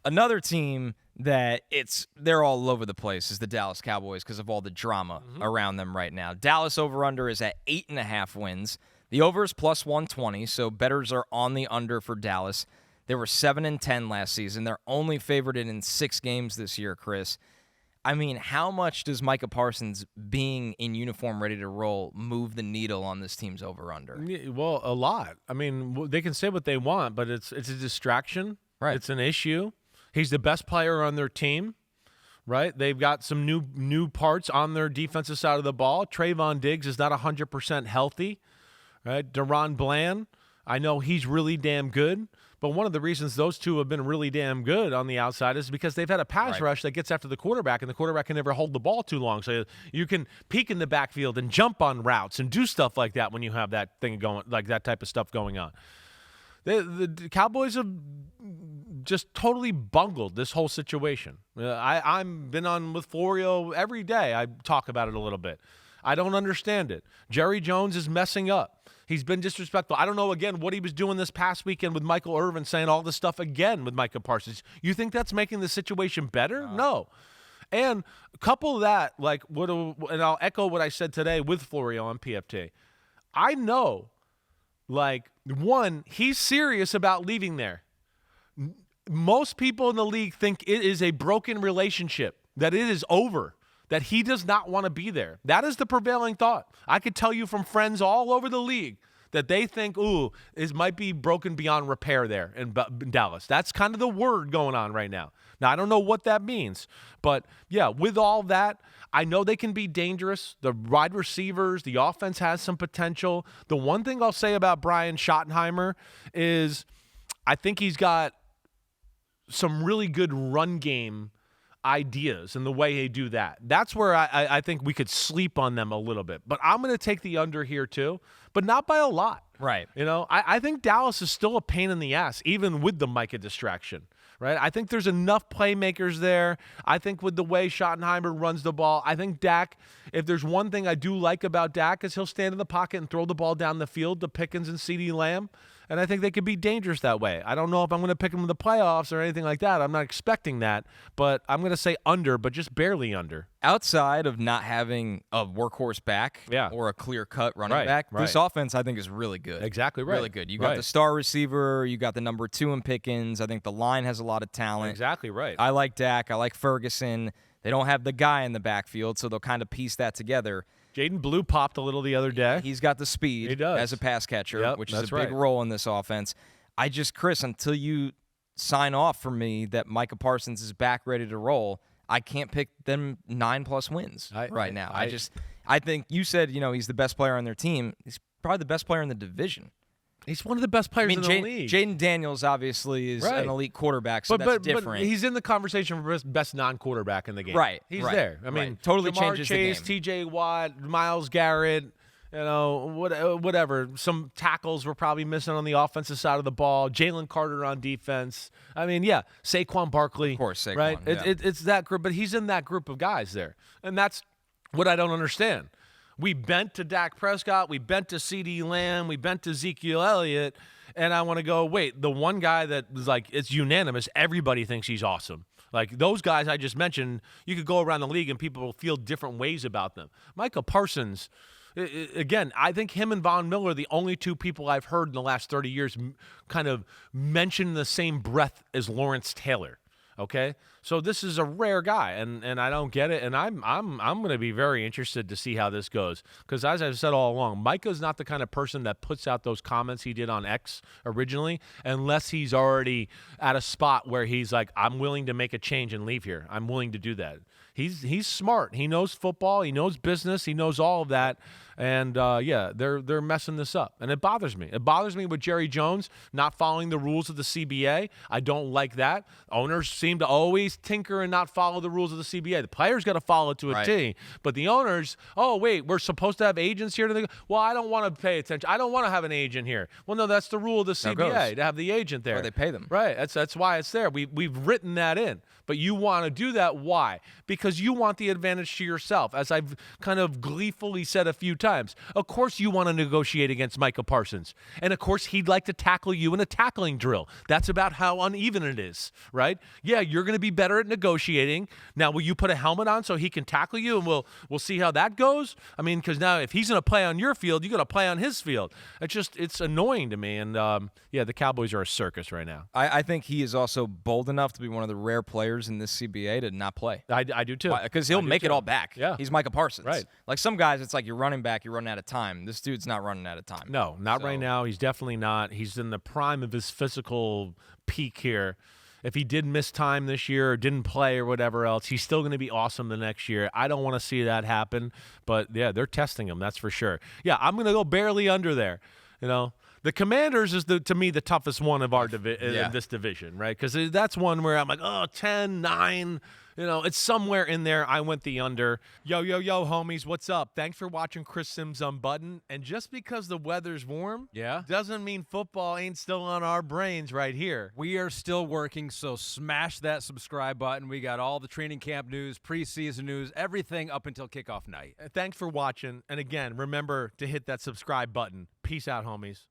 Another team that they're all over the place is the Dallas Cowboys because of all the drama around them right now. Dallas over-under is at 8.5 wins. The over is plus 120, so bettors are on the under for Dallas. They were 7-10 last season. They're only favored in 6 games this year, Chris. I mean, how much does Micah Parsons being in uniform ready to roll move the needle on this team's over-under? Well, a lot. I mean, they can say what they want, but it's a distraction. Right. It's an issue. He's the best player on their team, right? They've got some new parts on their defensive side of the ball. Trayvon Diggs is not 100% healthy, right? Deron Bland, I know he's really damn good, but one of the reasons those two have been really damn good on the outside is because they've had a pass rush that gets after the quarterback, and the quarterback can never hold the ball too long. So you can peek in the backfield and jump on routes and do stuff like that when you have that thing going, like that type of stuff going on. The Cowboys have just totally bungled this whole situation. I'm been on with Florio every day. I talk about it a little bit. I don't understand it. Jerry Jones is messing up. He's been disrespectful. I don't know, again, what he was doing this past weekend with Michael Irvin, saying all this stuff again with Micah Parsons. You think that's making the situation better? No. And couple that, and I'll echo what I said today with Florio on PFT. I know, one, he's serious about leaving there. Most people in the league think it is a broken relationship, that it is over, that he does not want to be there. That is the prevailing thought. I could tell you from friends all over the league that they think, it might be broken beyond repair there in Dallas. That's kind of the word going on right now. Now, I don't know what that means, but yeah, with all that, I know they can be dangerous. The wide receivers, the offense has some potential. The one thing I'll say about Brian Schottenheimer is I think he's got some really good run game ideas and the way they do that. That's where I think we could sleep on them a little bit. But I'm going to take the under here too, but not by a lot. Right. I think Dallas is still a pain in the ass, even with the Micah distraction. Right? I think there's enough playmakers there. I think with the way Schottenheimer runs the ball, I think Dak, if there's one thing I do like about Dak, is he'll stand in the pocket and throw the ball down the field to Pickens and CeeDee Lamb. And I think they could be dangerous that way. I don't know if I'm going to pick them in the playoffs or anything like that. I'm not expecting that. But I'm going to say under, but just barely under. Outside of not having a workhorse back or a clear-cut running back, this offense, I think, is really good. Exactly right. Really good. You got the star receiver. You got the number 2 in Pickens. I think the line has a lot of talent. Exactly right. I like Dak. I like Ferguson. They don't have the guy in the backfield, so they'll kind of piece that together. Jaden Blue popped a little the other day. He's got the speed as a pass catcher, which is a big role in this offense. Chris, until you sign off for me that Micah Parsons is back ready to roll, I can't pick them 9+ wins right now. I think you said, he's the best player on their team. He's probably the best player in the division. He's one of the best players in the league. Jaden Daniels obviously is an elite quarterback, so that's different. But he's in the conversation for best non-quarterback in the game. Right. He's there. I mean, totally Jamar changes Chase, the game. T.J. Watt, Myles Garrett, whatever. Some tackles were probably missing on the offensive side of the ball. Jalen Carter on defense. I mean, Saquon Barkley. Of course, Saquon. Right? Yeah. It's that group, but he's in that group of guys there. And that's what I don't understand. We bent to Dak Prescott. We bent to CeeDee Lamb. We bent to Ezekiel Elliott. And I want to go, wait, the one guy that is it's unanimous, everybody thinks he's awesome. Those guys I just mentioned, you could go around the league and people will feel different ways about them. Micah Parsons, again, I think him and Von Miller are the only two people I've heard in the last 30 years kind of mention the same breath as Lawrence Taylor. Okay, so this is a rare guy, and I don't get it, and I'm going to be very interested to see how this goes, because as I've said all along, Micah's not the kind of person that puts out those comments he did on X originally, unless he's already at a spot where he's like, I'm willing to make a change and leave here. I'm willing to do that. He's smart. He knows football. He knows business. He knows all of that. And, they're messing this up. And it bothers me. It bothers me with Jerry Jones not following the rules of the CBA. I don't like that. Owners seem to always tinker and not follow the rules of the CBA. The players got to follow it to a T. But the owners, we're supposed to have agents here. Well, I don't want to pay attention. I don't want to have an agent here. Well, no, that's the rule of the CBA, to have the agent there. Or they pay them. Right. That's why it's there. We've written that in. But you want to do that. Why? Because you want the advantage to yourself, as I've kind of gleefully said a few times. Of course you want to negotiate against Micah Parsons. And, of course, he'd like to tackle you in a tackling drill. That's about how uneven it is, right? yeah, you're going to be better at negotiating. Now, will you put a helmet on so he can tackle you, and we'll see how that goes? I mean, because now if he's going to play on your field, you got to play on his field. It's annoying to me. And the Cowboys are a circus right now. I think he is also bold enough to be one of the rare players in this CBA to not play. I do too. Because he'll make it all back. Yeah. He's Micah Parsons. Right. Like some guys, it's like you're running back, you're running out of time. This dude's not running out of time. No, not right now. He's definitely not. He's in the prime of his physical peak here. If he did miss time this year or didn't play or whatever else, he's still going to be awesome the next year. I don't want to see that happen. But, yeah, they're testing him. That's for sure. Yeah, I'm going to go barely under there. The Commanders is, to me, the toughest one of our in this division, right? Because that's one where I'm like, 10, 9. It's somewhere in there. I went the under. Yo, homies, what's up? Thanks for watching Cris Simms Unbuttoned. And just because the weather's warm doesn't mean football ain't still on our brains right here. We are still working, so smash that subscribe button. We got all the training camp news, preseason news, everything up until kickoff night. Thanks for watching. And again, remember to hit that subscribe button. Peace out, homies.